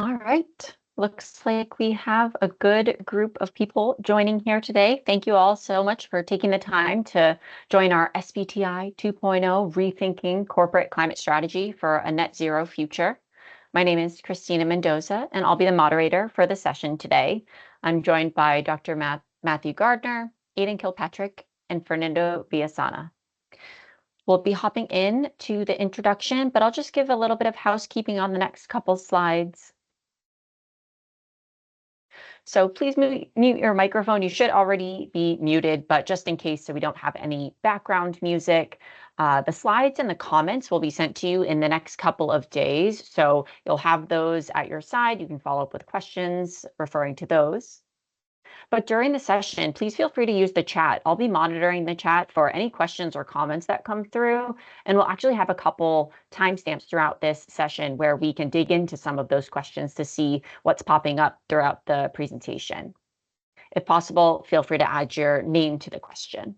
All right. Looks like we have a good group of people joining here today. Thank you all so much for taking the time to join our SBTi 2.0 Rethinking Corporate Climate Strategy for a Net Zero Future. My name is Christina Mendoza, and I'll be the moderator for the session today. I'm joined by Dr. Matthew Gardner, Aidan Kilpatrick, and Fernando Villasana. We'll be hopping in to the introduction, but I'll just give a little bit of housekeeping on the next couple slides. So please mute your microphone. You should already be muted, but just in case so we don't have any background music, the slides and the comments will be sent to you in the next couple of days. So you'll have those at your side. You can follow up with questions referring to those. But during the session, please feel free to use the chat. I'll be monitoring the chat for any questions or comments that come through, and we'll actually have a couple timestamps throughout this session where we can dig into some of those questions to see what's popping up throughout the presentation. If possible, feel free to add your name to the question.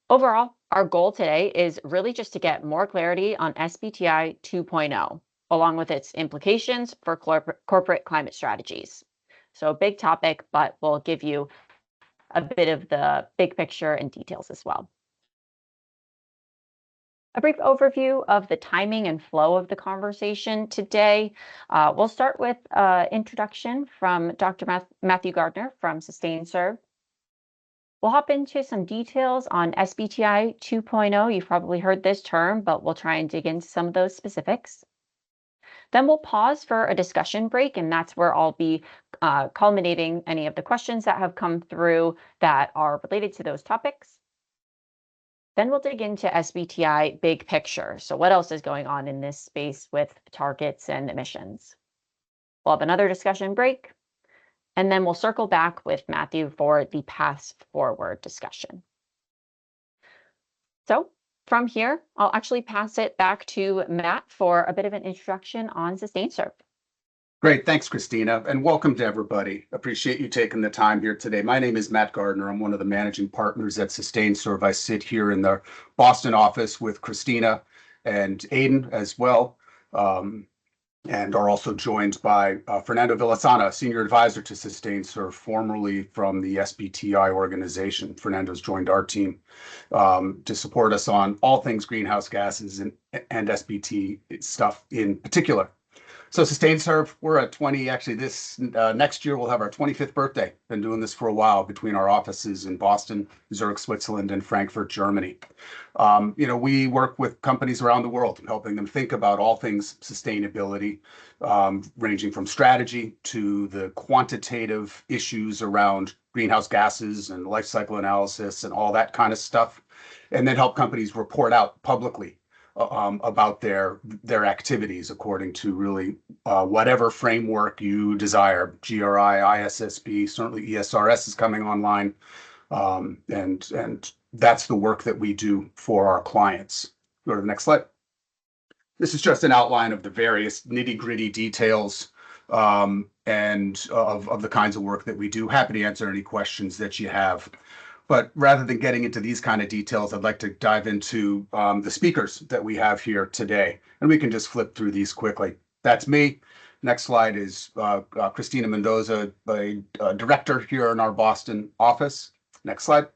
Overall, our goal today is really just to get more clarity on SBTi 2.0, along with its implications for corporate climate strategies. So a big topic, but we'll give you a bit of the big picture and details as well. A brief overview of the timing and flow of the conversation today. We'll start with an introduction from Dr. Matthew Gardner from SustainServe. We'll hop into some details on SBTi 2.0. You've probably heard this term, but we'll try and dig into some of those specifics. Then we'll pause for a discussion break, and that's where I'll be culminating any of the questions that have come through that are related to those topics. Then we'll dig into SBTi big picture. So what else is going on in this space with targets and emissions? We'll have another discussion break, and then we'll circle back with Matthew for the path forward discussion. So from here, I'll actually pass it back to Matt for a bit of an introduction on SustainServe. Great. Thanks, Christina, and welcome to everybody. Appreciate you taking the time here today. My name is Matt Gardner. I'm one of the managing partners at SustainServe. I sit here in the Boston office with Christina and Aidan as well, and are also joined by Fernando Villasana, senior advisor to SustainServe, formerly from the SBTi organization. Fernando's joined our team to support us on all things greenhouse gases and SBT stuff in particular. So SustainServe, we're at 20, actually this next year we'll have our 25th birthday. Been doing this for a while between our offices in Boston, Zurich, Switzerland, and Frankfurt, Germany. We work with companies around the world, helping them think about all things sustainability, ranging from strategy to the quantitative issues around greenhouse gases and life cycle analysis and all that kind of stuff, and then help companies report out publicly about their activities according to really whatever framework you desire. GRI, ISSB, certainly ESRS is coming online, and that's the work that we do for our clients. Go to the next slide. This is just an outline of the various nitty-gritty details and of the kinds of work that we do. Happy to answer any questions that you have. But rather than getting into these kind of details, I'd like to dive into the speakers that we have here today. And we can just flip through these quickly. That's me. Next slide is Christina Mendoza, a director here in our Boston office. Next slide.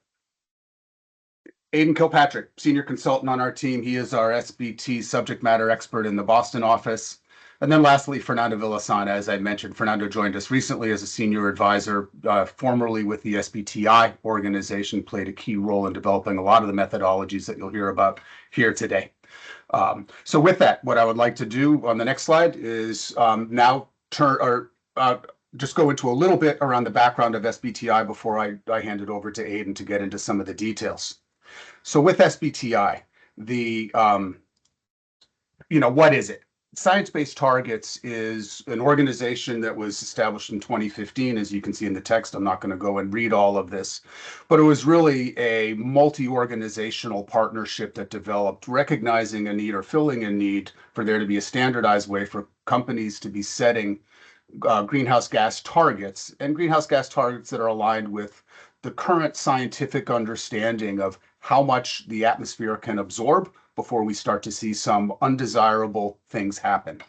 Aidan Kilpatrick, senior consultant on our team. He is our SBT subject matter expert in the Boston office. And then lastly, Fernando Villasana. As I mentioned, Fernando joined us recently as a senior advisor, formerly with the SBTi organization, played a key role in developing a lot of the methodologies that you'll hear about here today. So with that, what I would like to do on the next slide is now just go into a little bit around the background of SBTi before I hand it over to Aidan to get into some of the details. So with SBTi, what is it? Science-Based Targets is an organization that was established in 2015, as you can see in the text. I'm not going to go and read all of this, but it was really a multi-organizational partnership that developed, recognizing a need or filling a need for there to be a standardized way for companies to be setting greenhouse gas targets, and greenhouse gas targets that are aligned with the current scientific understanding of how much the atmosphere can absorb before we start to see some undesirable things happen.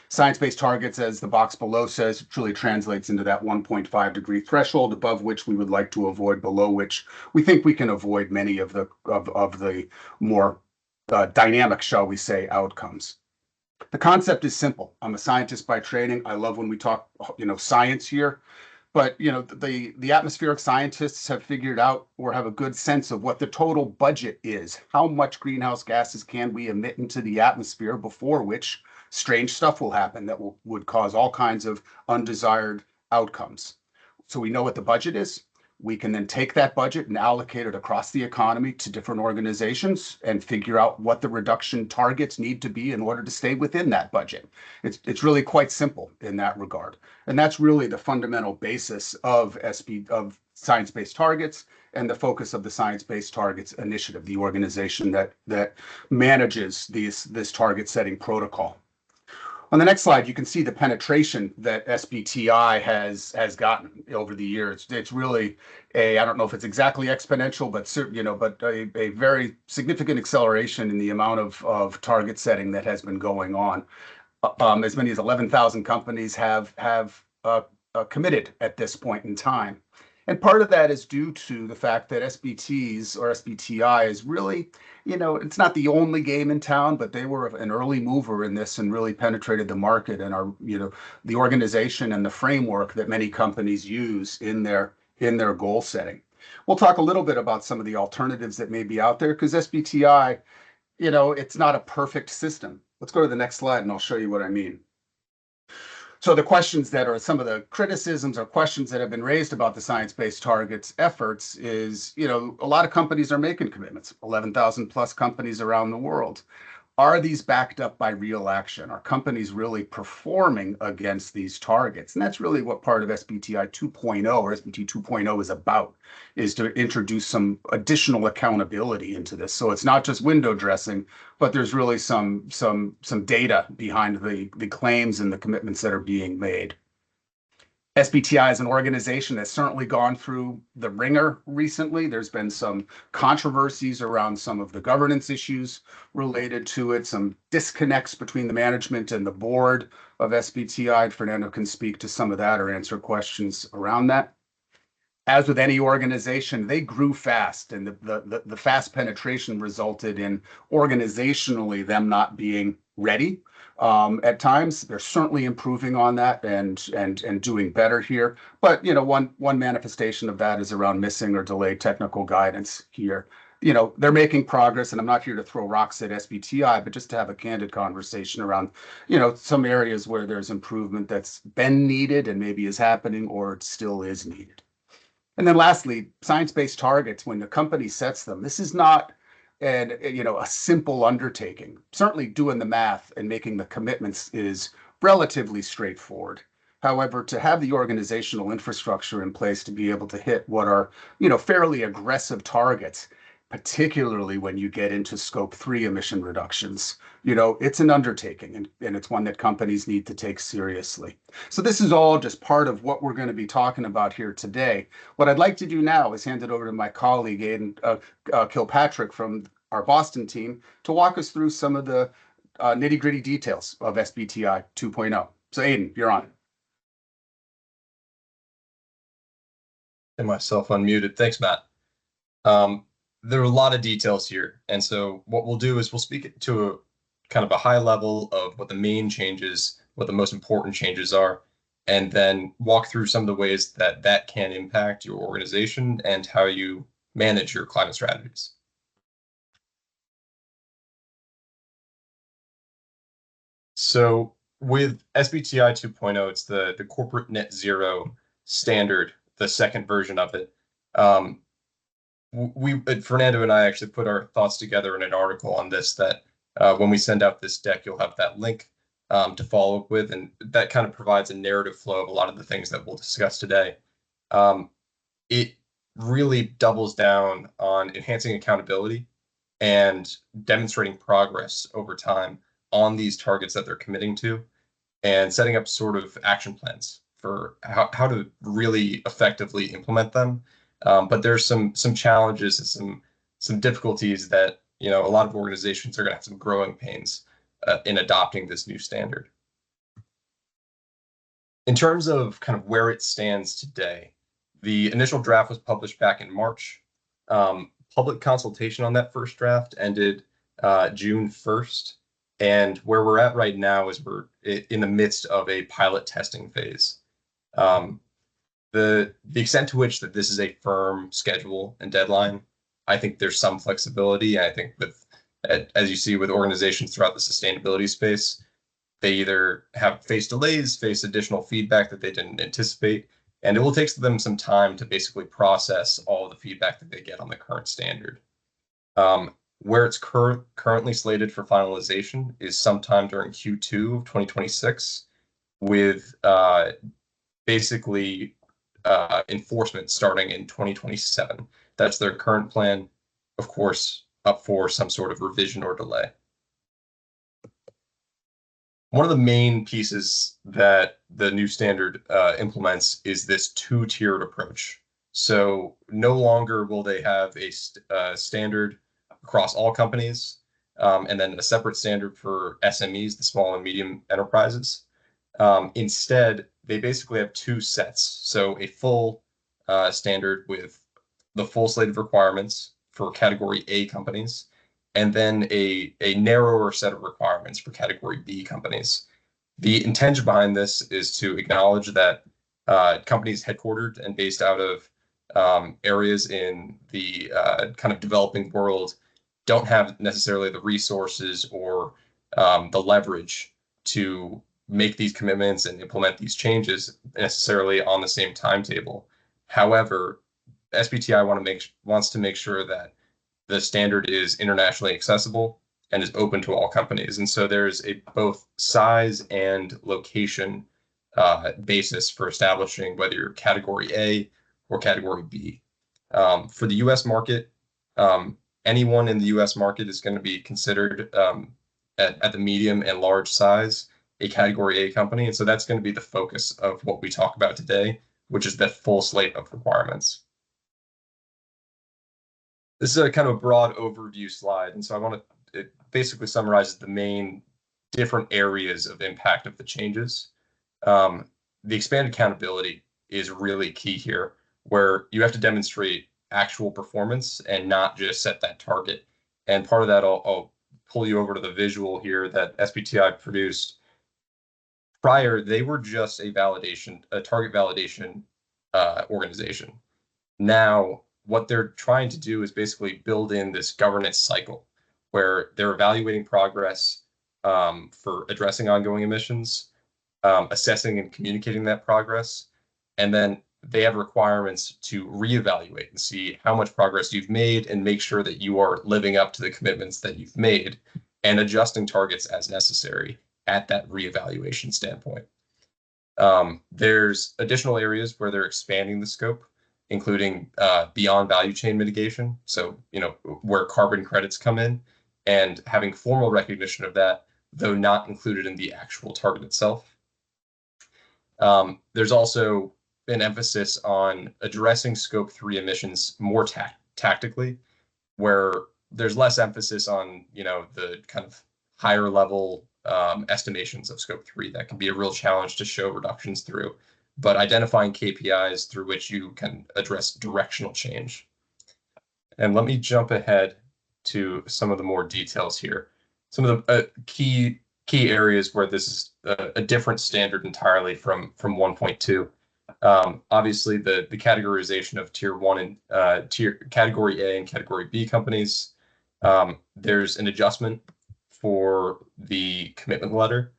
Science-based targets, as the box below says, truly translates into that 1.5 degree threshold, above which we would like to avoid, below which we think we can avoid many of the more dynamic, shall we say, outcomes. The concept is simple. I'm a scientist by training. I love when we talk, science here. But the atmospheric scientists have figured out or have a good sense of what the total budget is. How much greenhouse gases can we emit into the atmosphere, before which strange stuff will happen that would cause all kinds of undesired outcomes. So we know what the budget is. We can then take that budget and allocate it across the economy to different organizations and figure out what the reduction targets need to be in order to stay within that budget. It's really quite simple in that regard. And that's really the fundamental basis of science-based targets and the focus of the Science-Based Targets Initiative, the organization that manages this target setting protocol. On the next slide, you can see the penetration that SBTi has gotten over the years. It's really I don't know if it's exactly exponential, but a very significant acceleration in the amount of target setting that has been going on. As many as 11,000 companies have committed at this point in time. And part of that is due to the fact that SBTs or SBTi is really, it's not the only game in town, but they were an early mover in this and really penetrated the market and are, the organization and the framework that many companies use in their goal setting. We'll talk a little bit about some of the alternatives that may be out there, because SBTi, it's not a perfect system. Let's go to the next slide and I'll show you what I mean. So the questions that are some of the criticisms or questions that have been raised about the science-based targets efforts is, a lot of companies are making commitments, 11,000 plus companies around the world. Are these backed up by real action? Are companies really performing against these targets? And that's really what part of SBTi 2.0 or SBT 2.0 is about, is to introduce some additional accountability into this. So it's not just window dressing, but there's really some data behind the claims and the commitments that are being made. SBTi is an organization that's certainly gone through the ringer recently. There's been some controversies around some of the governance issues related to it, some disconnects between the management and the board of SBTi. Fernando can speak to some of that or answer questions around that. As with any organization, they grew fast, and the fast penetration resulted in organizationally them not being ready. At times, they're certainly improving on that and doing better here. But one manifestation of that is around missing or delayed technical guidance here. They're making progress, and I'm not here to throw rocks at SBTi, but just to have a candid conversation around some areas where there's improvement that's been needed and maybe is happening or it still is needed. And then lastly, science-based targets, when the company sets them, this is not a simple undertaking. Certainly doing the math and making the commitments is relatively straightforward. However, to have the organizational infrastructure in place to be able to hit what are, fairly aggressive targets, particularly when you get into scope 3 emission reductions, it's an undertaking, and it's one that companies need to take seriously. So this is all just part of what we're going to be talking about here today. What I'd like to do now is hand it over to my colleague, Aidan Kilpatrick from our Boston team, to walk us through some of the nitty-gritty details of SBTi 2.0. So Aidan, you're on. And myself unmuted. Thanks, Matt. There are a lot of details here. And so what we'll do is we'll speak to a kind of a high level of what the main changes, what the most important changes are, and then walk through some of the ways that can impact your organization and how you manage your climate strategies. So with SBTi 2.0, it's the corporate net zero standard, the second version of it. Fernando and I actually put our thoughts together in an article on this that when we send out this deck, you'll have that link to follow up with, and that kind of provides a narrative flow of a lot of the things that we'll discuss today. It really doubles down on enhancing accountability and demonstrating progress over time on these targets that they're committing to, and setting up sort of action plans for how to really effectively implement them. But there's some challenges and some difficulties that a lot of organizations are going to have some growing pains in adopting this new standard. In terms of kind of where it stands today, the initial draft was published back in March. Public consultation on that first draft ended June 1st. And where we're at right now is we're in the midst of a pilot testing phase. The extent to which that this is a firm schedule and deadline, I think there's some flexibility. And I think with, as you see with organizations throughout the sustainability space, they either have faced delays, face additional feedback that they didn't anticipate, and it will take them some time to basically process all the feedback that they get on the current standard. Where it's currently slated for finalization is sometime during Q2 of 2026, with basically enforcement starting in 2027. That's their current plan, of course, up for some sort of revision or delay. One of the main pieces that the new standard implements is this two-tiered approach. So no longer will they have a standard across all companies, and then a separate standard for SMEs, the small and medium enterprises. Instead, they basically have two sets. So a full standard with the full slate of requirements for Category A companies, and then a narrower set of requirements for Category B companies. The intention behind this is to acknowledge that companies headquartered and based out of areas in the kind of developing world don't have necessarily the resources or the leverage to make these commitments and implement these changes necessarily on the same timetable. However, SBTi wants to make sure that the standard is internationally accessible and is open to all companies. And so there's a both size and location basis for establishing whether you're Category A or Category B. For the US market, anyone in the US market is going to be considered at the medium and large size a Category A company. And so that's going to be the focus of what we talk about today, which is the full slate of requirements. This is a kind of a broad overview slide. And so I want to, it basically summarizes the main different areas of impact of the changes. The expanded accountability is really key here, where you have to demonstrate actual performance and not just set that target. And part of that, I'll pull you over to the visual here that SBTi produced. Prior, they were just a target validation organization. Now, what they're trying to do is basically build in this governance cycle where they're evaluating progress for addressing ongoing emissions, assessing and communicating that progress, and then they have requirements to reevaluate and see how much progress you've made and make sure that you are living up to the commitments that you've made and adjusting targets as necessary at that reevaluation standpoint. There's additional areas where they're expanding the scope, including beyond value chain mitigation. So, where carbon credits come in and having formal recognition of that, though not included in the actual target itself. There's also an emphasis on addressing scope 3 emissions more tactically, where there's less emphasis on, the kind of higher level estimations of scope 3 that can be a real challenge to show reductions through, but identifying KPIs through which you can address directional change. And let me jump ahead to some of the more details here. Some of the key areas where this is a different standard entirely from 1.2. Obviously, the categorization of tier 1 and Category A and Category B companies. There's an adjustment for the commitment letter.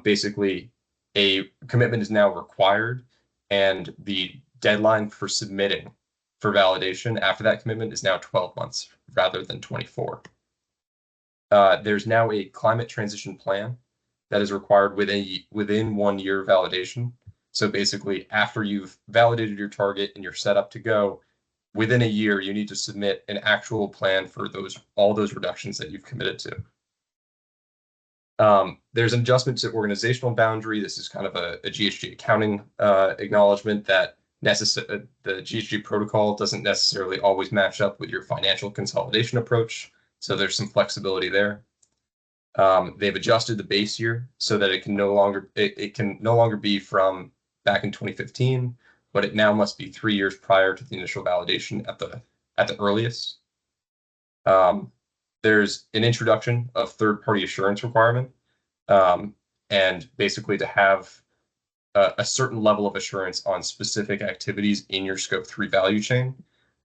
Basically, a commitment is now required, and the deadline for submitting for validation after that commitment is now 12 months rather than 24. There's now a climate transition plan that is required within 1 year validation. So basically, after you've validated your target and you're set up to go, within a year, you need to submit an actual plan for all those reductions that you've committed to. There's an adjustment to organizational boundary. This is kind of a GHG accounting acknowledgement that the GHG protocol doesn't necessarily always match up with your financial consolidation approach. So there's some flexibility there. They've adjusted the base year so that it can no longer be from back in 2015, but it now must be 3 years prior to the initial validation at the earliest. There's an introduction of third-party assurance requirement, and basically to have a certain level of assurance on specific activities in your scope 3 value chain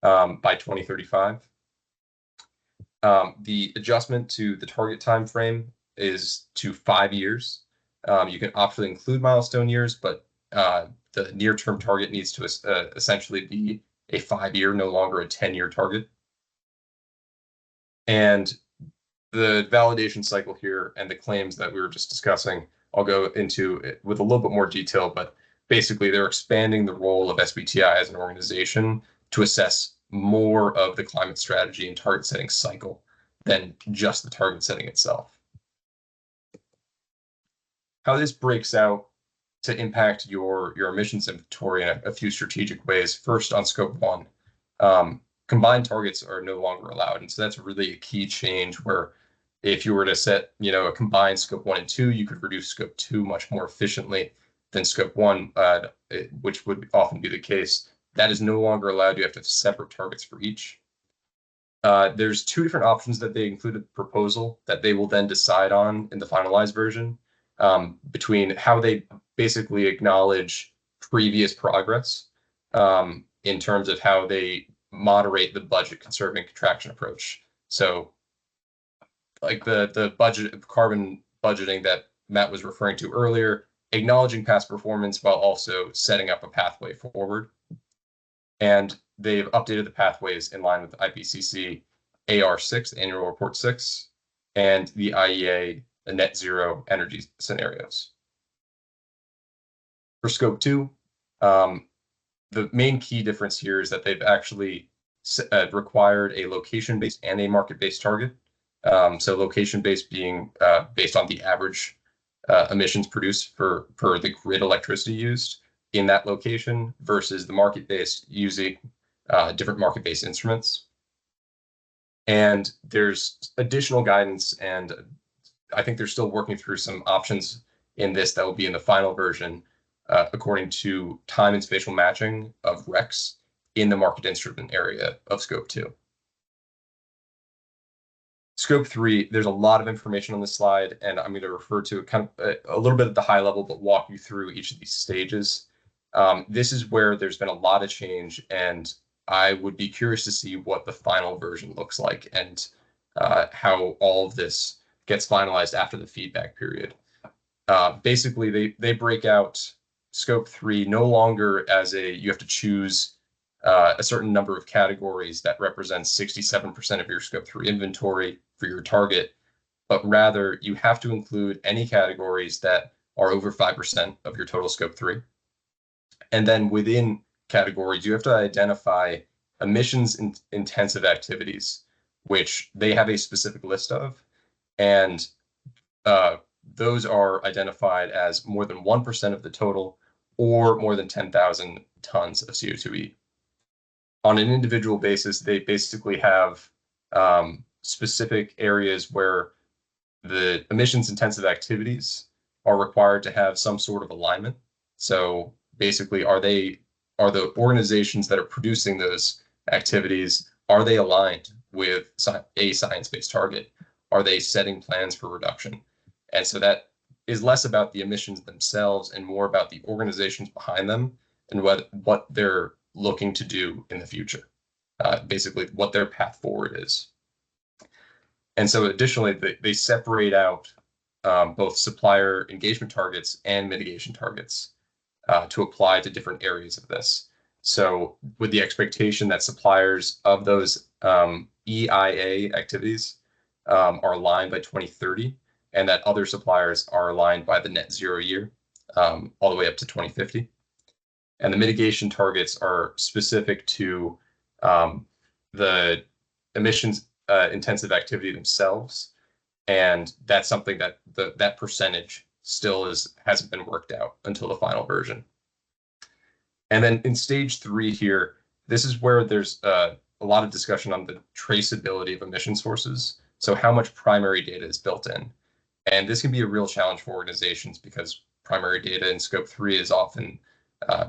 by 2035. The adjustment to the target time frame is to 5 years. You can optionally include milestone years, but the near-term target needs to essentially be a 5-year, no longer a 10-year target. And the validation cycle here and the claims that we were just discussing, I'll go into it with a little bit more detail, but basically they're expanding the role of SBTi as an organization to assess more of the climate strategy and target setting cycle than just the target setting itself. How this breaks out to impact your emissions inventory in a few strategic ways. First, on scope 1, combined targets are no longer allowed, and so that's really a key change where if you were to set, a combined scope 1 and 2, you could reduce scope 2 much more efficiently than scope 1, which would often be the case. That is no longer allowed. You have to have separate targets for each. There's 2 different options that they included in the proposal that they will then decide on in the finalized version, between how they basically acknowledge previous progress in terms of how they moderate the budget conserving contraction approach. So like the budget carbon budgeting that Matt was referring to earlier, acknowledging past performance while also setting up a pathway forward. And they've updated the pathways in line with IPCC AR6, Annual Report 6, and the IEA, the net zero energy scenarios. For scope 2, the main key difference here is that they've actually required a location-based and a market-based target. So location-based being based on the average emissions produced per the grid electricity used in that location versus the market-based using different market-based instruments. And there's additional guidance, and I think they're still working through some options in this that will be in the final version, according to time and spatial matching of RECs in the market instrument area of scope 2. Scope 3, there's a lot of information on this slide, and I'm going to refer to it kind of a little bit at the high level, but walk you through each of these stages. This is where there's been a lot of change, and I would be curious to see what the final version looks like and how all of this gets finalized after the feedback period. Basically, they break out scope 3 no longer as you have to choose a certain number of categories that represents 67% of your scope 3 inventory for your target, but rather you have to include any categories that are over 5% of your total scope 3. And then within categories, you have to identify emissions intensive activities, which they have a specific list of, and those are identified as more than 1% of the total or more than 10,000 tons of CO2e. On an individual basis, they basically have specific areas where the emissions intensive activities are required to have some sort of alignment. So basically, are the organizations that are producing those activities, are they aligned with a science-based target? Are they setting plans for reduction? And so that is less about the emissions themselves and more about the organizations behind them and what they're looking to do in the future, basically what their path forward is. And so additionally, they separate out both supplier engagement targets and mitigation targets to apply to different areas of this. So with the expectation that suppliers of those EIA activities are aligned by 2030, and that other suppliers are aligned by the net zero year all the way up to 2050. And the mitigation targets are specific to the emissions intensive activity themselves. And that's something that that percentage still hasn't been worked out until the final version. And then in stage 3 here, this is where there's a lot of discussion on the traceability of emission sources. So how much primary data is built in. And this can be a real challenge for organizations because primary data in scope 3 is often,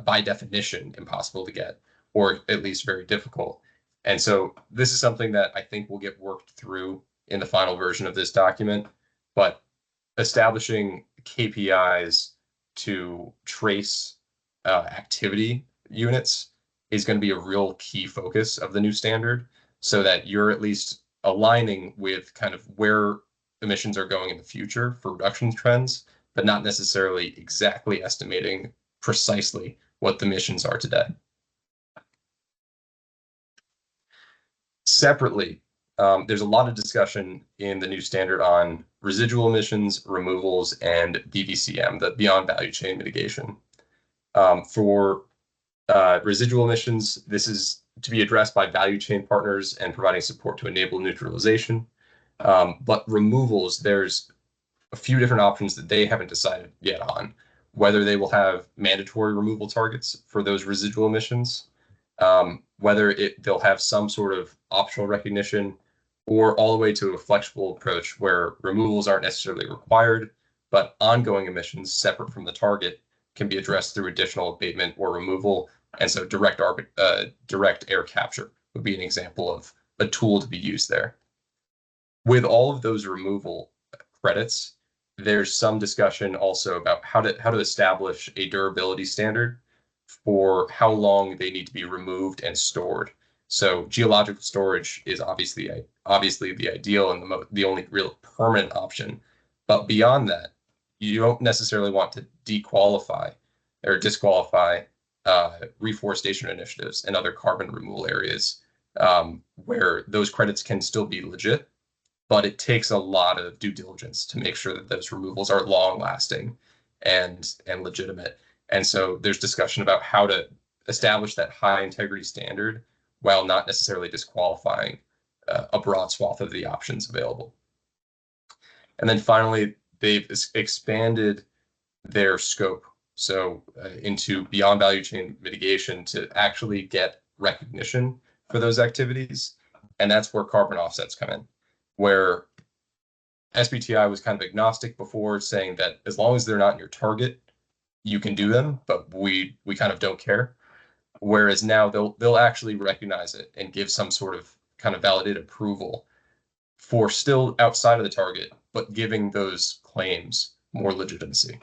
by definition, impossible to get, or at least very difficult. And so this is something that I think will get worked through in the final version of this document, but establishing KPIs to trace activity units is going to be a real key focus of the new standard, so that you're at least aligning with kind of where emissions are going in the future for reduction trends, but not necessarily exactly estimating precisely what the emissions are today. Separately, there's a lot of discussion in the new standard on residual emissions, removals, and BVCM, the beyond value chain mitigation. For residual emissions, this is to be addressed by value chain partners and providing support to enable neutralization. But removals, there's a few different options that they haven't decided yet on, whether they will have mandatory removal targets for those residual emissions, whether they'll have some sort of optional recognition, or all the way to a flexible approach where removals aren't necessarily required, but ongoing emissions separate from the target can be addressed through additional abatement or removal. And so direct air capture would be an example of a tool to be used there. With all of those removal credits, there's some discussion also about how to establish a durability standard for how long they need to be removed and stored. So geological storage is obviously the ideal and the only real permanent option. But beyond that, you don't necessarily want to dequalify or disqualify reforestation initiatives and other carbon removal areas where those credits can still be legit, but it takes a lot of due diligence to make sure that those removals are long lasting and legitimate. And so there's discussion about how to establish that high integrity standard while not necessarily disqualifying a broad swath of the options available. And then finally, they've expanded their scope so into beyond value chain mitigation to actually get recognition for those activities. And that's where carbon offsets come in, where SBTi was kind of agnostic before, saying that as long as they're not in your target, you can do them, but we kind of don't care. Whereas now they'll actually recognize it and give some sort of kind of validated approval for still outside of the target, but giving those claims more legitimacy.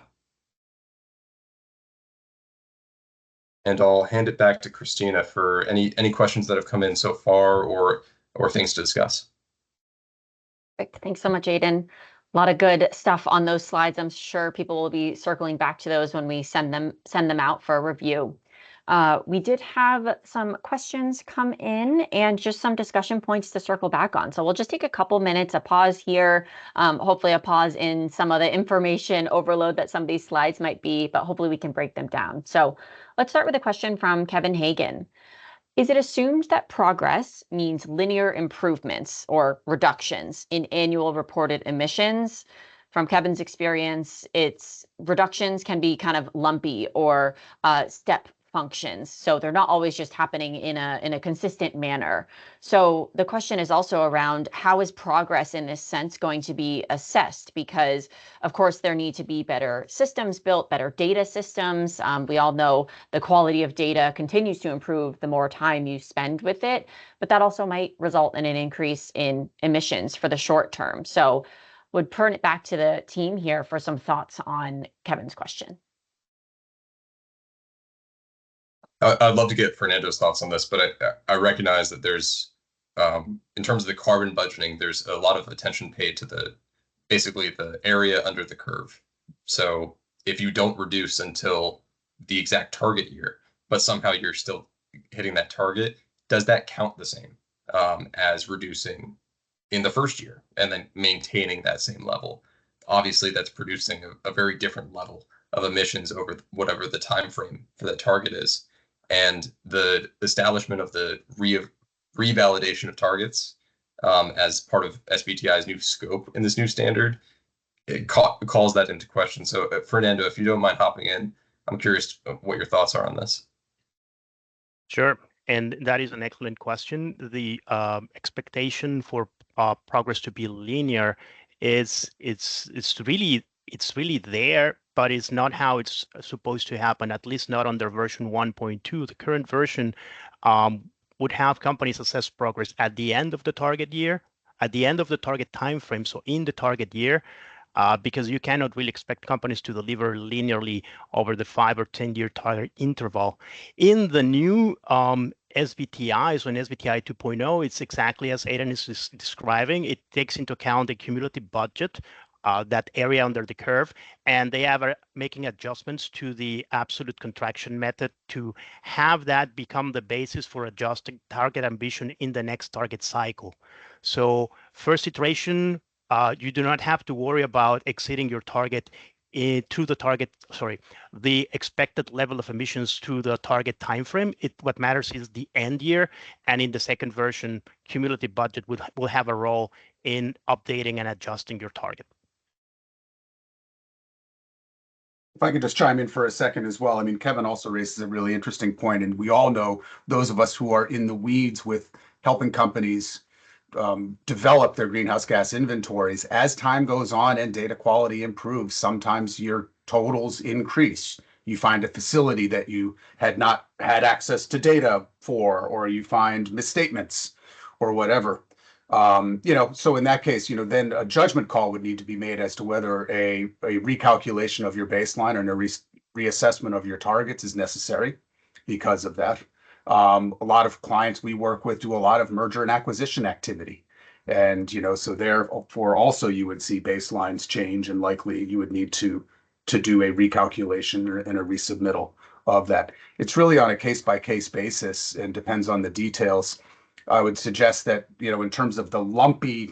And I'll hand it back to Christina for any questions that have come in so far or things to discuss. Perfect. Thanks so much, Aidan. A lot of good stuff on those slides. I'm sure people will be circling back to those when we send them out for a review. We did have some questions come in and just some discussion points to circle back on. So we'll just take a couple minutes, a pause here, hopefully a pause in some of the information overload that some of these slides might be, but hopefully we can break them down. So let's start with a question from Kevin Hagan. Is it assumed that progress means linear improvements or reductions in annual reported emissions? From Kevin's experience, its reductions can be kind of lumpy or step functions. So they're not always just happening in a consistent manner. So the question is also around how is progress in this sense going to be assessed? Because of course there need to be better systems built, better data systems. We all know the quality of data continues to improve the more time you spend with it, but that also might result in an increase in emissions for the short term. So would turn it back to the team here for some thoughts on Kevin's question. I'd love to get Fernando's thoughts on this, but I recognize that there's, in terms of the carbon budgeting, there's a lot of attention paid to basically the area under the curve. So if you don't reduce until the exact target year, but somehow you're still hitting that target, does that count the same as reducing in the first year and then maintaining that same level? Obviously, that's producing a very different level of emissions over whatever the time frame for that target is. And the establishment of the revalidation of targets as part of SBTi's new scope in this new standard, it calls that into question. So Fernando, if you don't mind hopping in, I'm curious what your thoughts are on this. Sure, and that is an excellent question. The expectation for progress to be linear it's really there, but it's not how it's supposed to happen, at least not under version 1.2. The current version would have companies assess progress at the end of the target year, at the end of the target time frame, so in the target year, because you cannot really expect companies to deliver linearly over the 5 or 10-year target interval. In the new SBTi, so in SBTi 2.0, it's exactly as Aidan is describing. It takes into account the cumulative budget, that area under the curve, and they are making adjustments to the absolute contraction method to have that become the basis for adjusting target ambition in the next target cycle. So first iteration, you do not have to worry about exceeding your target the expected level of emissions to the target timeframe. What matters is the end year, and in the second version, cumulative budget will have a role in updating and adjusting your target. If I could just chime in for a second as well. I mean, Kevin also raises a really interesting point, and we all know, those of us who are in the weeds with helping companies develop their greenhouse gas inventories, as time goes on and data quality improves, sometimes your totals increase. You find a facility that you had not had access to data for, or you find misstatements or whatever. So in that case, then a judgment call would need to be made as to whether a recalculation of your baseline and a reassessment of your targets is necessary because of that. A lot of clients we work with do a lot of merger and acquisition activity. And, so therefore also you would see baselines change, and likely you would need to do a recalculation and a resubmittal of that. It's really on a case-by-case basis and depends on the details. I would suggest that, in terms of the lumpy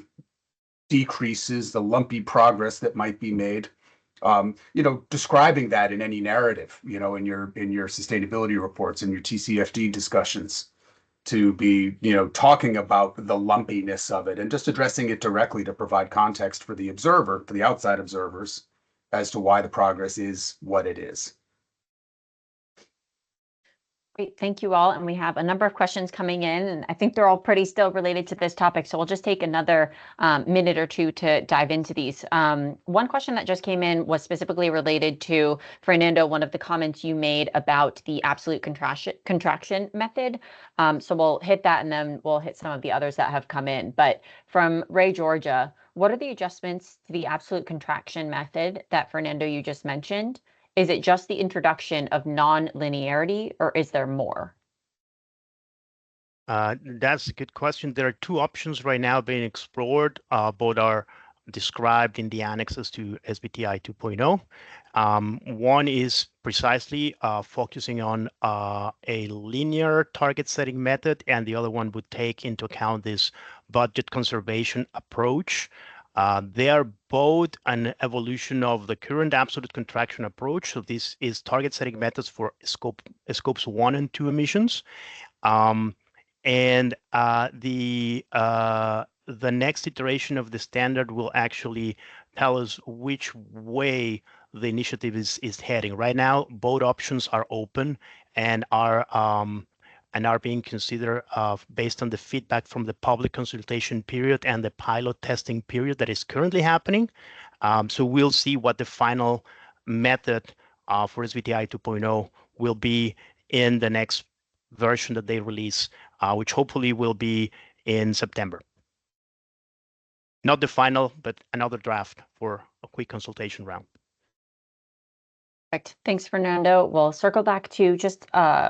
decreases, the lumpy progress that might be made, describing that in any narrative, in your sustainability reports and your TCFD discussions, to be, talking about the lumpiness of it and just addressing it directly to provide context for the observer, for the outside observers, as to why the progress is what it is. Great, thank you all. And we have a number of questions coming in, and I think they're all pretty still related to this topic. So we'll just take another minute or two to dive into these. One question that just came in was specifically related to, Fernando, one of the comments you made about the absolute contraction method. So we'll hit that and then we'll hit some of the others that have come in. But from Ray, Georgia, what are the adjustments to the absolute contraction method that, Fernando, you just mentioned? Is it just the introduction of non-linearity, or is there more? That's a good question. There are two options right now being explored. Both are described in the annexes to SBTi 2.0. One is precisely focusing on a linear target setting method, and the other one would take into account this budget conservation approach. They are both an evolution of the current absolute contraction approach. So this is target setting methods for scopes 1 and 2 emissions. And the next iteration of the standard will actually tell us which way the initiative is heading. Right now, both options are open and are being considered based on the feedback from the public consultation period and the pilot testing period that is currently happening. So we'll see what the final method for SBTi 2.0 will be in the next version that they release, which hopefully will be in September. Not the final, but another draft for a quick consultation round. Perfect. Thanks, Fernando. We'll circle back to just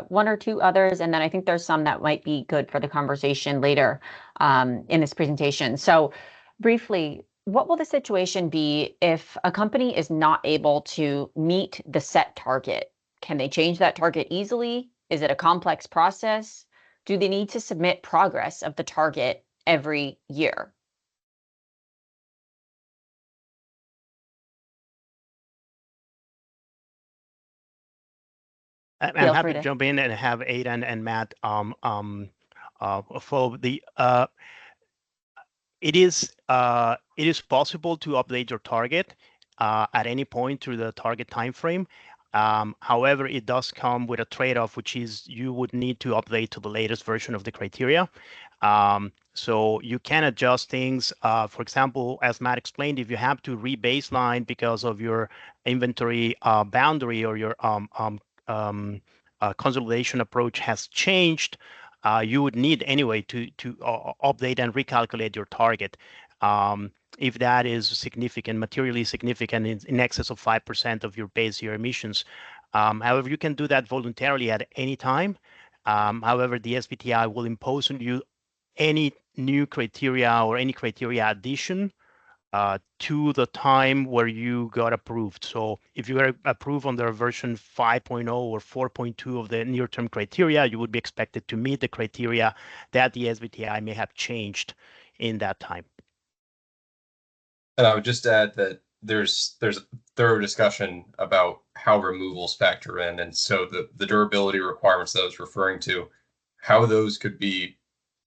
one or two others, and then I think there's some that might be good for the conversation later in this presentation. So briefly, what will the situation be if a company is not able to meet the set target? Can they change that target easily? Is it a complex process? Do they need to submit progress of the target every year? I'm happy to jump in and have Aidan and Matt follow the. It is possible to update your target at any point through the target timeframe. However, it does come with a trade-off, which is you would need to update to the latest version of the criteria. So you can adjust things. For example, as Matt explained, if you have to re-baseline because of your inventory boundary or your consolidation approach has changed, you would need anyway to update and recalculate your target. If that is significant, materially significant, in excess of 5% of your base year emissions. However, you can do that voluntarily at any time. However, the SBTi will impose on you any new criteria or any criteria addition to the time where you got approved. So if you were approved under version 5.0 or 4.2 of the near-term criteria, you would be expected to meet the criteria that the SBTi may have changed in that time. And I would just add that there's a thorough discussion about how removals factor in. And so the durability requirements that I was referring to, how those could be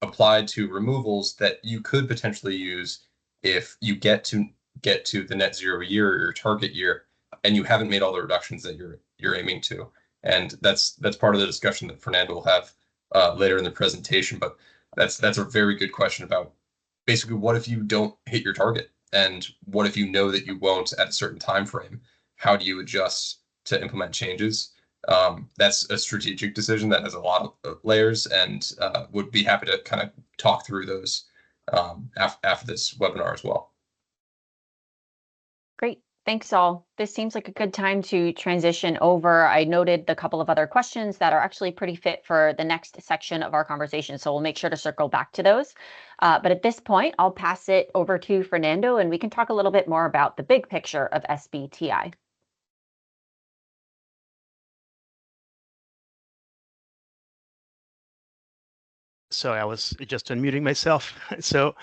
applied to removals that you could potentially use if you get to the net zero year or your target year and you haven't made all the reductions that you're aiming to. And that's part of the discussion that Fernando will have later in the presentation. But that's a very good question about basically what if you don't hit your target, and what if you know that you won't at a certain time frame? How do you adjust to implement changes? That's a strategic decision that has a lot of layers, and would be happy to kind of talk through those after this webinar as well. Great. Thanks all. This seems like a good time to transition over. I noted the couple of other questions that are actually pretty fit for the next section of our conversation, so we'll make sure to circle back to those. But at this point, I'll pass it over to Fernando, and we can talk a little bit more about the big picture of SBTi. Sorry, I was just unmuting myself. So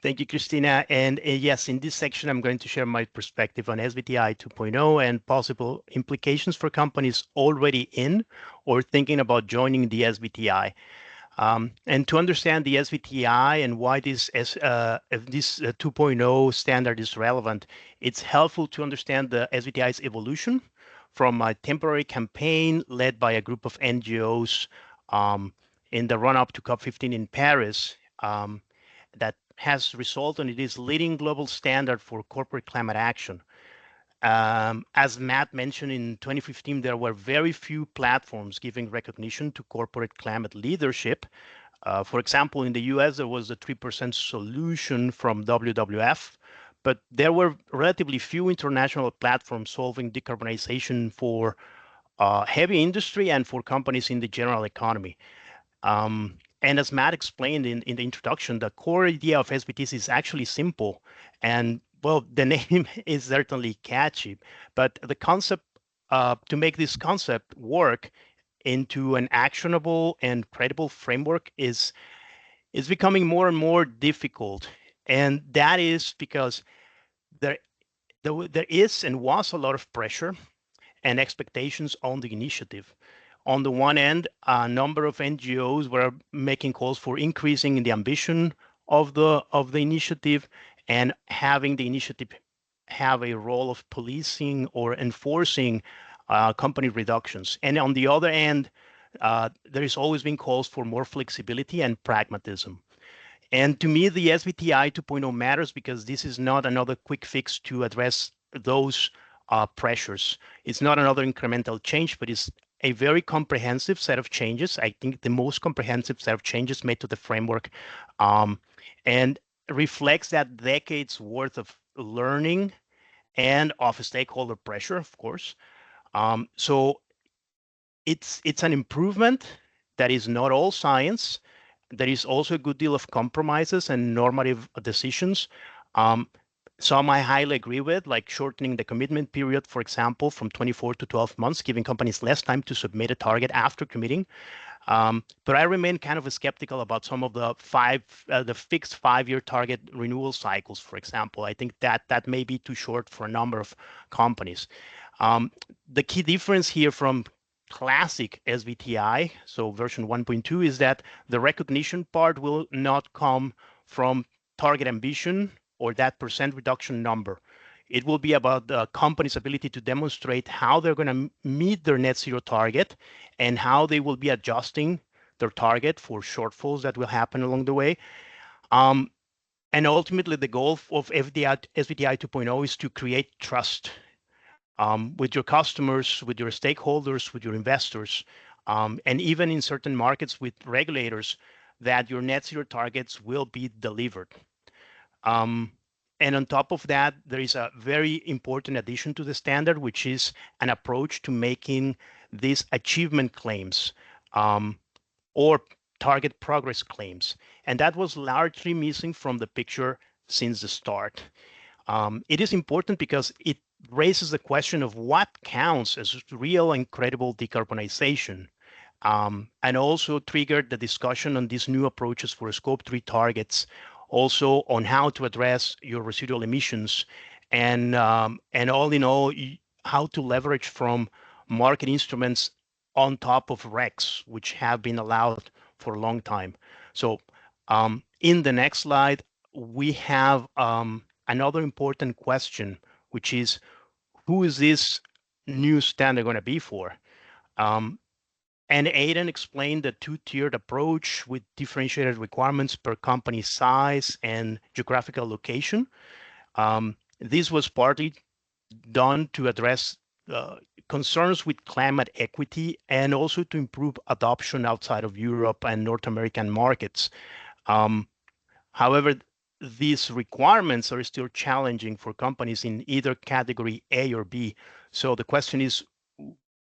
thank you, Christina. And yes, in this section, I'm going to share my perspective on SBTi 2.0 and possible implications for companies already in or thinking about joining the SBTi. And to understand the SBTi and why this 2.0 standard is relevant, it's helpful to understand the SBTi's evolution from a temporary campaign led by a group of NGOs in the run-up to COP15 in Paris, that has resulted in it is leading global standard for corporate climate action. As Matt mentioned, in 2015, there were very few platforms giving recognition to corporate climate leadership. For example, in the US, there was a 3% solution from WWF, but there were relatively few international platforms solving decarbonization for heavy industry and for companies in the general economy. And as Matt explained in the introduction, the core idea of SBTs is actually simple. And well, the name is certainly catchy, but the concept, to make this concept work into an actionable and credible framework is becoming more and more difficult. And that is because there is and was a lot of pressure and expectations on the initiative. On the one end, a number of NGOs were making calls for increasing the ambition of the initiative and having the initiative have a role of policing or enforcing company reductions. And on the other end, there has always been calls for more flexibility and pragmatism. And to me, the SBTi 2.0 matters because this is not another quick fix to address those pressures. It's not another incremental change, but it's a very comprehensive set of changes. I think the most comprehensive set of changes made to the framework, and reflects that decades worth of learning and of stakeholder pressure, of course. So it's an improvement that is not all science. There is also a good deal of compromises and normative decisions. Some I highly agree with, like shortening the commitment period, for example, from 24 to 12 months, giving companies less time to submit a target after committing. But I remain kind of skeptical about some of the fixed 5-year target renewal cycles, for example. I think that may be too short for a number of companies. The key difference here from classic SBTi, so version 1.2, is that the recognition part will not come from target ambition or that % reduction number. It will be about the company's ability to demonstrate how they're going to meet their net zero target and how they will be adjusting their target for shortfalls that will happen along the way. And ultimately, the goal of SBTi 2.0 is to create trust with your customers, with your stakeholders, with your investors, and even in certain markets with regulators, that your net zero targets will be delivered. And on top of that, there is a very important addition to the standard, which is an approach to making these achievement claims or target progress claims. And that was largely missing from the picture since the start. It is important because it raises the question of what counts as real and credible decarbonization, and also triggered the discussion on these new approaches for Scope 3 targets, also on how to address your residual emissions, and all in all, how to leverage from market instruments on top of RECs, which have been allowed for a long time. So in the next slide, we have another important question, which is, who is this new standard going to be for? And Aidan explained the two-tiered approach with differentiated requirements per company size and geographical location. This was partly done to address concerns with climate equity and also to improve adoption outside of Europe and North American markets. However, these requirements are still challenging for companies in either category A or B. So the question is,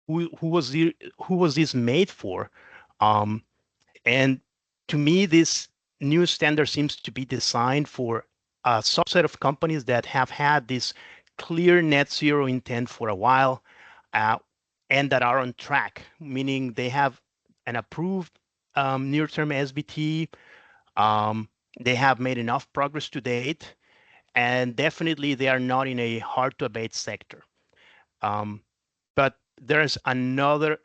who was this made for? And to me, this new standard seems to be designed for a subset of companies that have had this clear net zero intent for a while, and that are on track, meaning they have an approved near-term SBT. They have made enough progress to date, and definitely they are not in a hard-to-abate sector. But there's another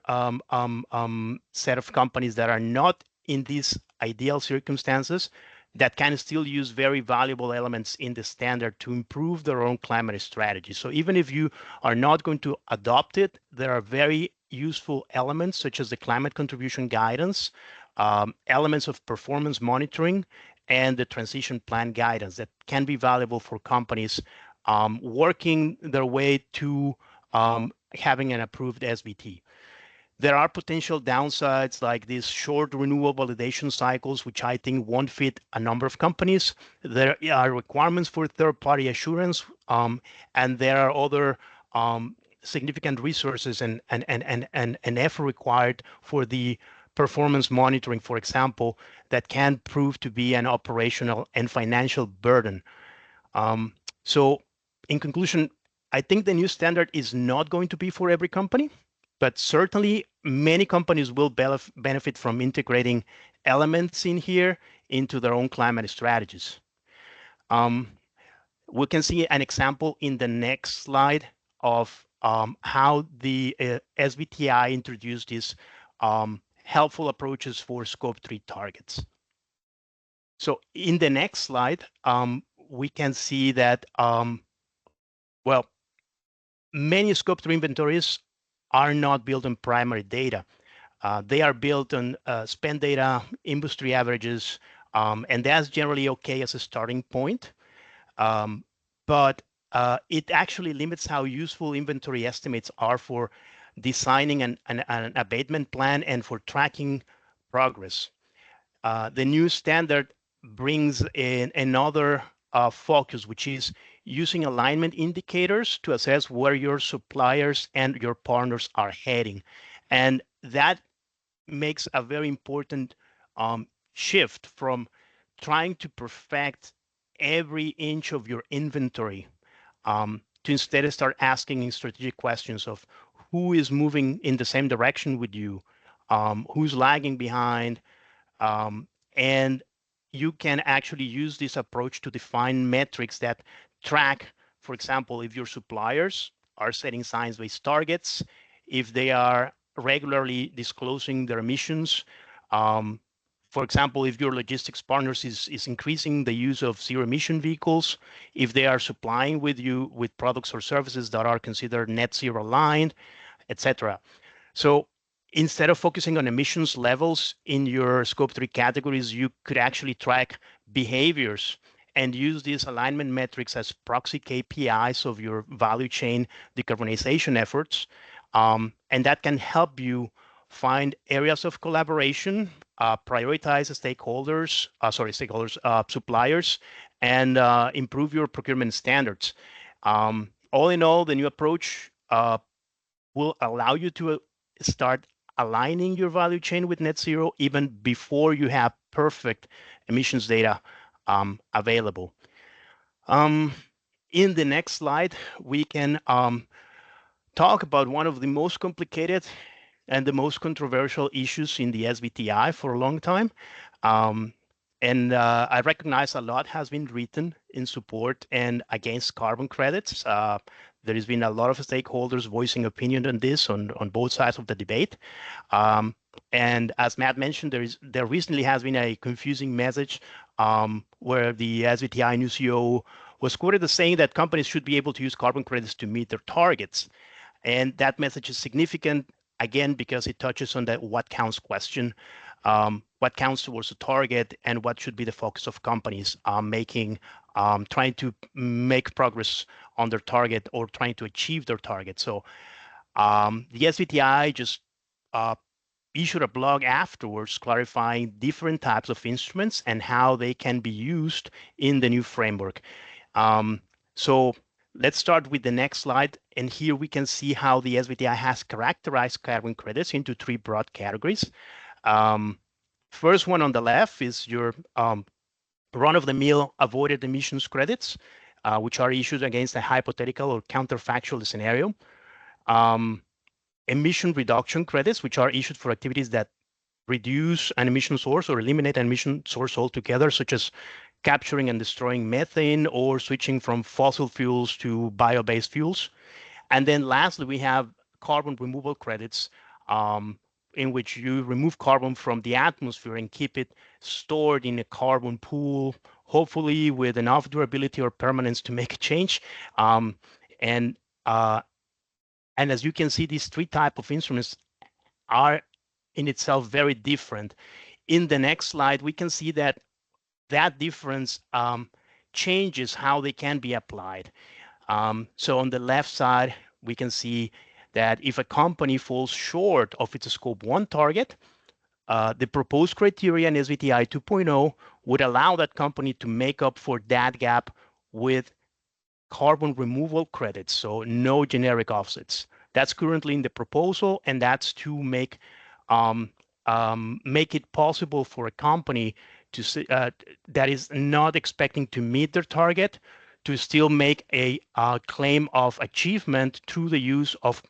set of companies that are not in these ideal circumstances that can still use very valuable elements in the standard to improve their own climate strategy. So even if you are not going to adopt it, there are very useful elements such as the climate contribution guidance, elements of performance monitoring, and the transition plan guidance that can be valuable for companies working their way to having an approved SBT. There are potential downsides like these short renewal validation cycles, which I think won't fit a number of companies. There are requirements for third-party assurance, and there are other significant resources and effort required for the performance monitoring, for example, that can prove to be an operational and financial burden. So in conclusion, I think the new standard is not going to be for every company, but certainly many companies will benefit from integrating elements in here into their own climate strategies. We can see an example in the next slide of how the SBTi introduced these helpful approaches for Scope 3 targets. So in the next slide, we can see that, well, many Scope 3 inventories are not built on primary data. They are built on spend data, industry averages, and that's generally okay as a starting point. But it actually limits how useful inventory estimates are for designing an abatement plan and for tracking progress. The new standard brings in another focus, which is using alignment indicators to assess where your suppliers and your partners are heading. And that makes a very important shift from trying to perfect every inch of your inventory to instead start asking strategic questions of who is moving in the same direction with you, who's lagging behind, and you can actually use this approach to define metrics that track, for example, if your suppliers are setting science-based targets, if they are regularly disclosing their emissions, For example, if your logistics partners is increasing the use of zero emission vehicles, if they are supplying with you with products or services that are considered net zero aligned, etc. So instead of focusing on emissions levels in your scope 3 categories, you could actually track behaviors and use these alignment metrics as proxy KPIs of your value chain decarbonization efforts. And that can help you find areas of collaboration, prioritize suppliers, and improve your procurement standards. All in all, the new approach will allow you to start aligning your value chain with net zero even before you have perfect emissions data available. In the next slide, we can talk about one of the most complicated and the most controversial issues in the SBTi for a long time. I recognize a lot has been written in support and against carbon credits. There has been a lot of stakeholders voicing opinion on this on both sides of the debate. And as Matt mentioned, there recently has been a confusing message where the SBTi new CEO was quoted as saying that companies should be able to use carbon credits to meet their targets. And that message is significant, again, because it touches on that what counts question, what counts towards the target, and what should be the focus of companies trying to make progress on their target or trying to achieve their target. So the SBTi just issued a blog afterwards clarifying different types of instruments and how they can be used in the new framework. So let's start with the next slide. And here we can see how the SBTi has characterized carbon credits into three broad categories. First one on the left is your run-of-the-mill avoided emissions credits, which are issued against a hypothetical or counterfactual scenario. Emission reduction credits, which are issued for activities that reduce an emission source or eliminate an emission source altogether, such as capturing and destroying methane or switching from fossil fuels to bio-based fuels. And then lastly, we have carbon removal credits, in which you remove carbon from the atmosphere and keep it stored in a carbon pool, hopefully with enough durability or permanence to make a change. And as you can see, these three types of instruments are in itself very different. In the next slide, we can see that difference changes how they can be applied. So on the left side, we can see that if a company falls short of its scope 1 target, the proposed criteria in SBTi 2.0 would allow that company to make up for that gap with carbon removal credits, so no generic offsets. That's currently in the proposal, and that's to make it possible for a company to that is not expecting to meet their target to still make a claim of achievement through the use of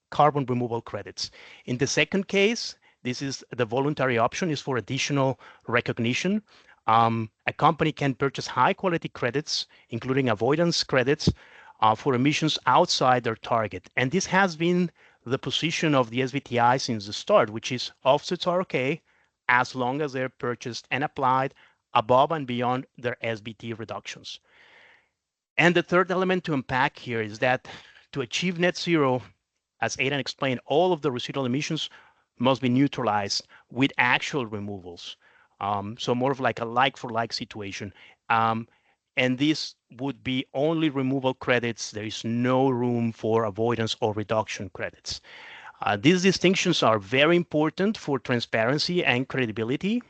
carbon removal credits. In the second case, this is the voluntary option is for additional recognition. A company can purchase high quality credits, including avoidance credits, for emissions outside their target. And this has been the position of the SBTi since the start, which is offsets are okay as long as they're purchased and applied above and beyond their SBT reductions. And the third element to unpack here is that to achieve net zero, as Aidan explained, all of the residual emissions must be neutralized with actual removals. So more of like a like-for-like situation. And this would be only removal credits. There is no room for avoidance or reduction credits. These distinctions are very important for transparency and credibility.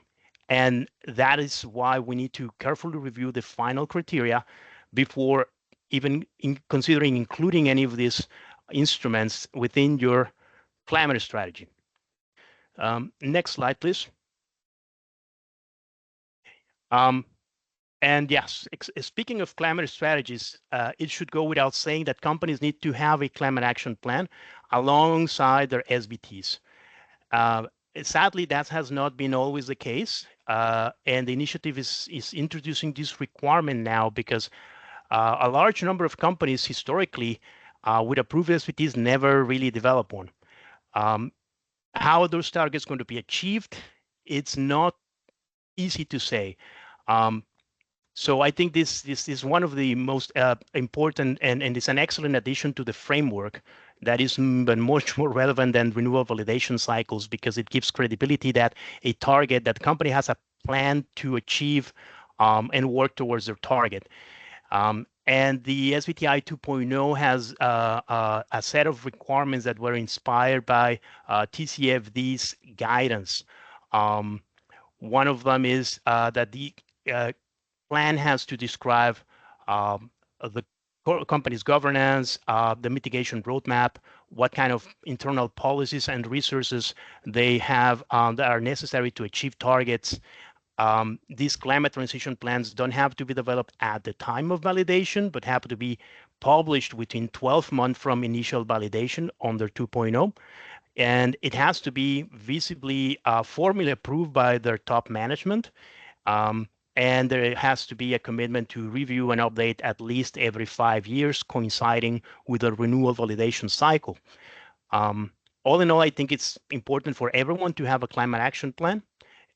And that is why we need to carefully review the final criteria before even considering including any of these instruments within your climate strategy. Next slide, please. And yes, speaking of climate strategies, it should go without saying that companies need to have a climate action plan alongside their SBTs. Sadly, that has not been always the case. And the initiative is introducing this requirement now because a large number of companies historically with approved SBTs never really develop one. How are those targets going to be achieved? It's not easy to say. So I think this is one of the most important, and it's an excellent addition to the framework that is much more relevant than renewal validation cycles, because it gives credibility that a target, that company has a plan to achieve and work towards their target. And the SBTi 2.0 has a set of requirements that were inspired by TCFD's guidance. One of them is that the plan has to describe the company's governance, the mitigation roadmap, what kind of internal policies and resources they have that are necessary to achieve targets. These climate transition plans don't have to be developed at the time of validation, but have to be published within 12 months from initial validation under 2.0. And it has to be visibly formally approved by their top management. And there has to be a commitment to review and update at least every 5 years, coinciding with a renewal validation cycle. All in all, I think it's important for everyone to have a climate action plan.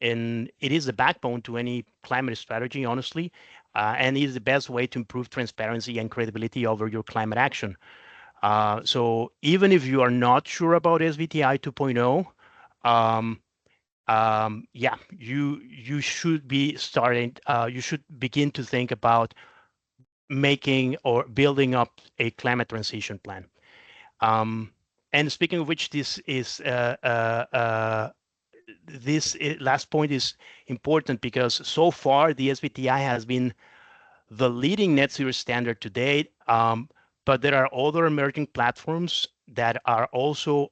And it is the backbone to any climate strategy, honestly, and it is the best way to improve transparency and credibility over your climate action. So even if you are not sure about SBTi 2.0, yeah, you should be starting. You should begin to think about making or building up a climate transition plan. And speaking of which, this last point is important, because so far the SBTi has been the leading net zero standard to date, but there are other emerging platforms that are also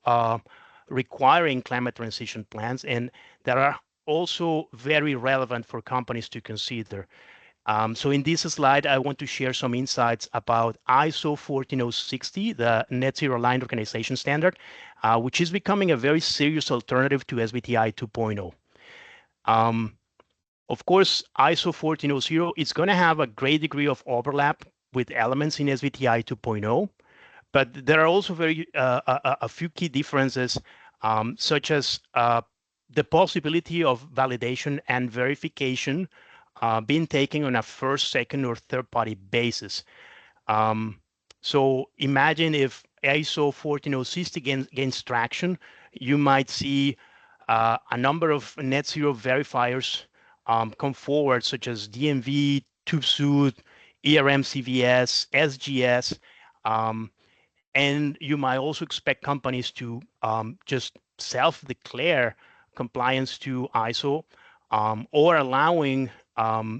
requiring climate transition plans, and that are also very relevant for companies to consider. So in this slide, I want to share some insights about ISO 14060, the Net Zero Aligned Organization Standard, which is becoming a very serious alternative to SBTi 2.0. Of course, ISO 14000 is going to have a great degree of overlap with elements in SBTi 2.0, but there are also a few key differences, such as the possibility of validation and verification being taken on a first, second, or third-party basis. So imagine if ISO 14060 gains traction, you might see a number of net zero verifiers come forward, such as DNV, TÜVSÜD, ERM-CVS, SGS, and you might also expect companies to just self-declare compliance to ISO, or allowing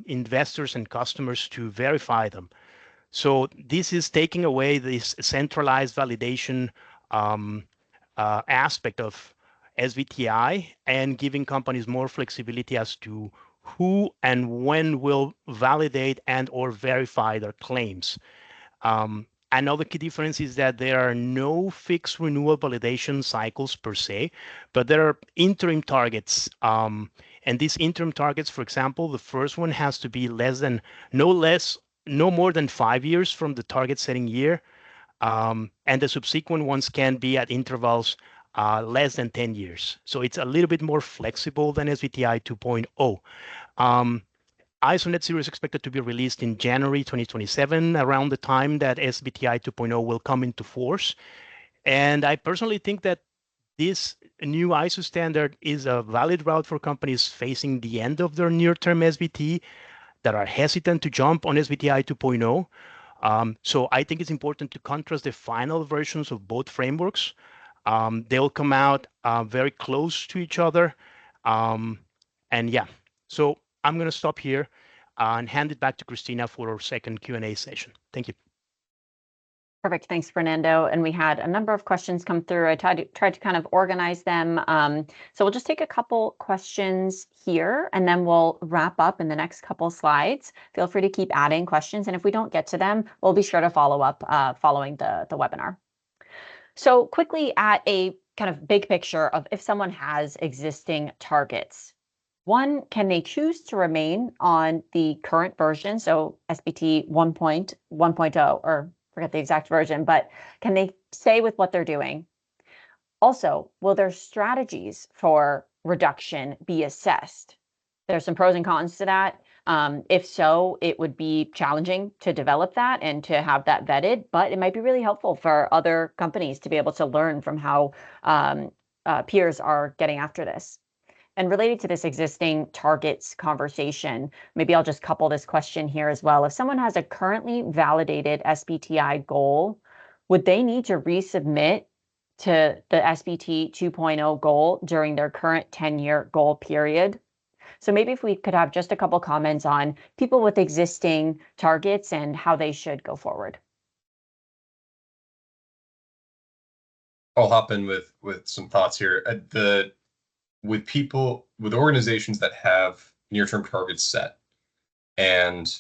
investors and customers to verify them. So this is taking away this centralized validation aspect of SBTi and giving companies more flexibility as to who and when will validate and or verify their claims. Another key difference is that there are no fixed renewal validation cycles per se, but there are interim targets. And these interim targets, for example, the first one has to be no more than 5 years from the target setting year. And the subsequent ones can be at intervals less than 10 years. So it's a little bit more flexible than SBTi 2.0. ISO Net Zero is expected to be released in January 2027, around the time that SBTi 2.0 will come into force. And I personally think that this new ISO standard is a valid route for companies facing the end of their near-term SBT that are hesitant to jump on SBTi 2.0. So I think it's important to contrast the final versions of both frameworks. They'll come out very close to each other. And yeah, so I'm going to stop here and hand it back to Christina for our second Q&A session. Thank you. Perfect. Thanks, Fernando. And we had a number of questions come through. I tried to kind of organize them. So we'll just take a couple questions here, and then we'll wrap up in the next couple slides. Feel free to keep adding questions, and if we don't get to them, we'll be sure to follow up following the webinar. So quickly, at a kind of big picture of if someone has existing targets, one, can they choose to remain on the current version, so SBT 1.0, or forget the exact version, but can they stay with what they're doing? Also, will their strategies for reduction be assessed? There's some pros and cons to that. If so, it would be challenging to develop that and to have that vetted, but it might be really helpful for other companies to be able to learn from how peers are getting after this. And related to this existing targets conversation, maybe I'll just couple this question here as well. If someone has a currently validated SBTi goal, would they need to resubmit to the SBT 2.0 goal during their current 10-year goal period? So maybe if we could have just a couple comments on people with existing targets and how they should go forward. I'll hop in with some thoughts here. With organizations that have near-term targets set and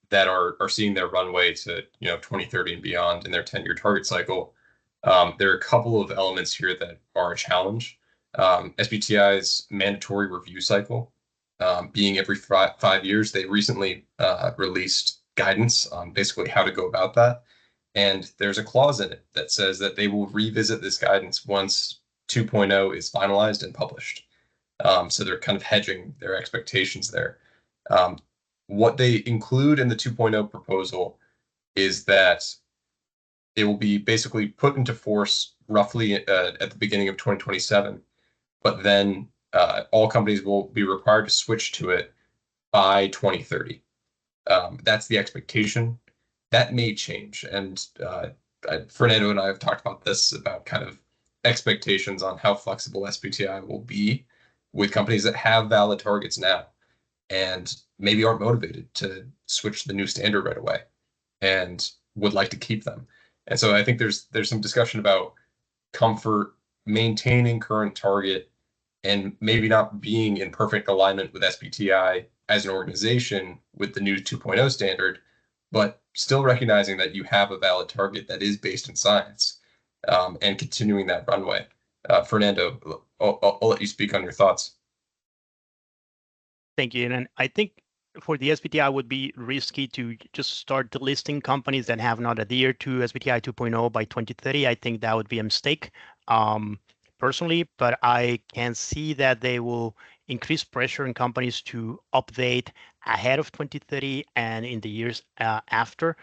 that are seeing their runway to 2030 and beyond in their 10-year target cycle, there are a couple of elements here that are a challenge. SBTi's mandatory review cycle being every 5 years. They recently released guidance on basically how to go about that. And there's a clause in it that says that they will revisit this guidance once 2.0 is finalized and published. So they're kind of hedging their expectations there. What they include in the 2.0 proposal is that it will be basically put into force roughly at the beginning of 2027, but then all companies will be required to switch to it by 2030. That's the expectation. That may change. And Fernando and I have talked about this, about kind of expectations on how flexible SBTi will be with companies that have valid targets now and maybe aren't motivated to switch to the new standard right away and would like to keep them. And so I think there's some discussion about comfort, maintaining current target, and maybe not being in perfect alignment with SBTi as an organization with the new 2.0 standard, but still recognizing that you have a valid target that is based in science, and continuing that runway. Fernando, I'll let you speak on your thoughts. Thank you. And I think for the SBTi would be risky to just start delisting companies that have not adhered to SBTi 2.0 by 2030. I think that would be a mistake, personally, but I can see that they will increase pressure on companies to update ahead of 2030 and in the years after,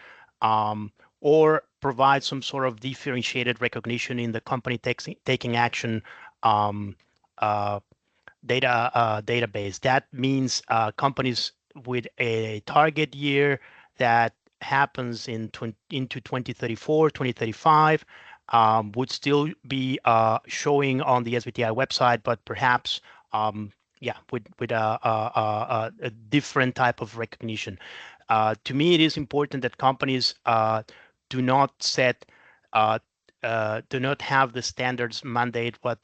or provide some sort of differentiated recognition in the company taking action database. That means companies with a target year that happens into 2034, 2035 would still be showing on the SBTi website, but perhaps with a different type of recognition. To me, it is important that companies do not have the standards mandate what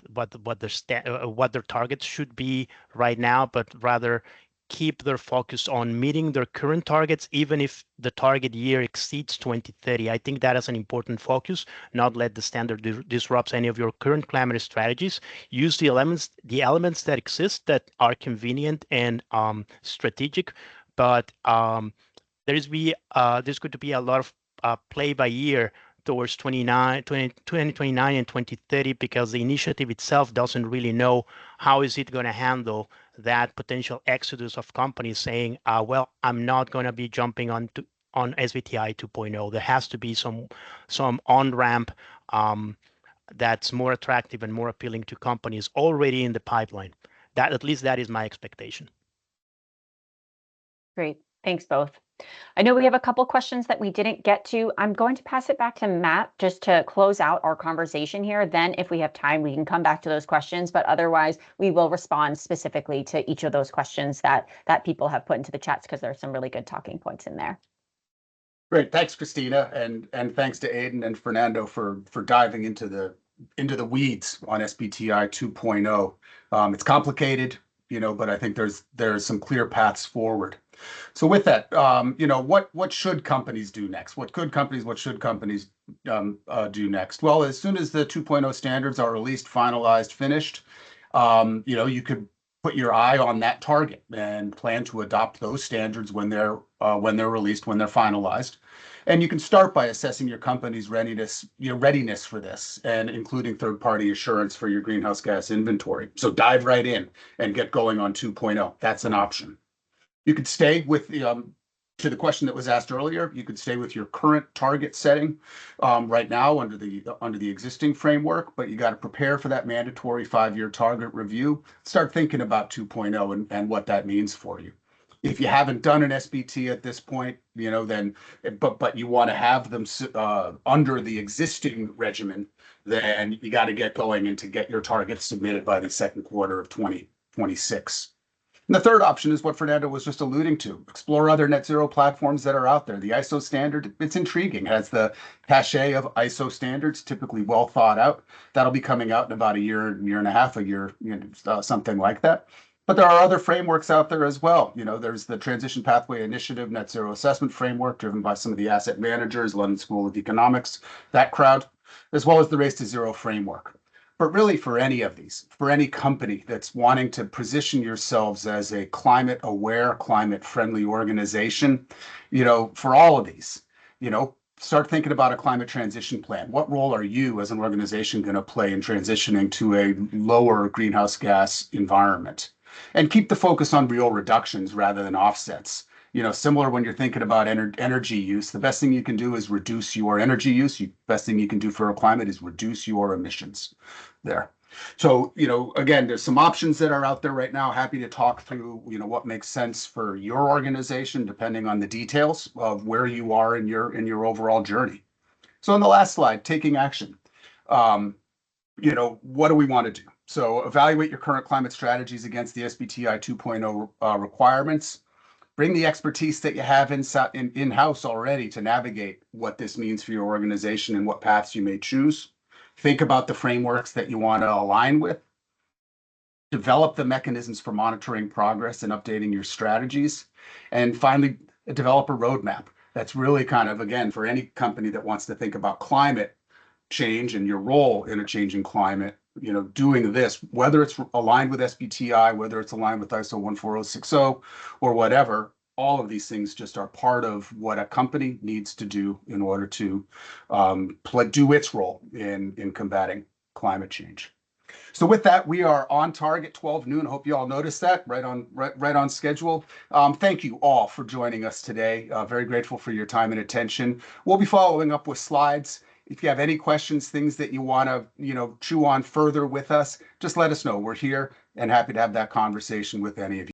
their targets should be right now, but rather keep their focus on meeting their current targets, even if the target year exceeds 2030. I think that is an important focus, not let the standard disrupt any of your current climate strategies. Use the elements that exist that are convenient and strategic, but there's going to be a lot of play by year towards 2029 and 2030, because the initiative itself doesn't really know how is it going to handle that potential exodus of companies saying, well, I'm not going to be jumping on SBTi 2.0. There has to be some on-ramp that's more attractive and more appealing to companies already in the pipeline. At least that is my expectation. Great. Thanks both. I know we have a couple questions that we didn't get to. I'm going to pass it back to Matt just to close out our conversation here. Then if we have time, we can come back to those questions, but otherwise we will respond specifically to each of those questions that people have put into the chats, because there's some really good talking points in there. Great. Thanks, Christina. And thanks to Aiden and Fernando for diving into the weeds on SBTi 2.0. It's complicated, but I think there's some clear paths forward. So with that, what should companies do next? What should companies do next? Well, as soon as the 2.0 standards are released, finalized, finished, you could put your eye on that target and plan to adopt those standards when they're released, when they're finalized. And you can start by assessing your company's readiness for this, and including third-party assurance for your greenhouse gas inventory. So dive right in and get going on 2.0. That's an option. You could stay with the to the question that was asked earlier, you could stay with your current target setting right now under the existing framework, but you got to prepare for that mandatory 5-year target review. Start thinking about 2.0 and what that means for you. If you haven't done an SBT at this point, then but you want to have them under the existing regimen, then you got to get going and to get your targets submitted by the second quarter of 2026. And the third option is what Fernando was just alluding to. Explore other net zero platforms that are out there. The ISO standard, it's intriguing, has the cachet of ISO standards, typically well thought out. That'll be coming out in about a year and a half, something like that. But there are other frameworks out there as well. There's the Transition Pathway Initiative Net Zero Assessment Framework, driven by some of the asset managers, London School of Economics, that crowd, as well as the Race to Zero framework. But really, for any of these, for any company that's wanting to position yourselves as a climate aware, climate friendly organization, for all of these, start thinking about a climate transition plan. What role are you as an organization going to play in transitioning to a lower greenhouse gas environment? And keep the focus on real reductions rather than offsets. Similar when you're thinking about energy use, the best thing you can do is reduce your energy use. The best thing you can do for a climate is reduce your emissions there. So, again, there's some options that are out there right now. Happy to talk through, what makes sense for your organization, depending on the details of where you are in your overall journey. So on the last slide, taking action, what do we want to do? So evaluate your current climate strategies against the SBTi 2.0 requirements. Bring the expertise that you have in-house already to navigate what this means for your organization and what paths you may choose. Think about the frameworks that you want to align with. Develop the mechanisms for monitoring progress and updating your strategies. And finally, develop a roadmap. That's really kind of, again, for any company that wants to think about climate change and your role in a changing climate, doing this, whether it's aligned with SBTi, whether it's aligned with ISO 14060 or whatever, all of these things just are part of what a company needs to do in order to do its role in combating climate change. So with that, we are on target, 12 noon. Hope you all noticed that, right on schedule. Thank you all for joining us today. Very grateful for your time and attention. We'll be following up with slides. If you have any questions, things that you want to, chew on further with us, just let us know. We're here and happy to have that conversation with any of you.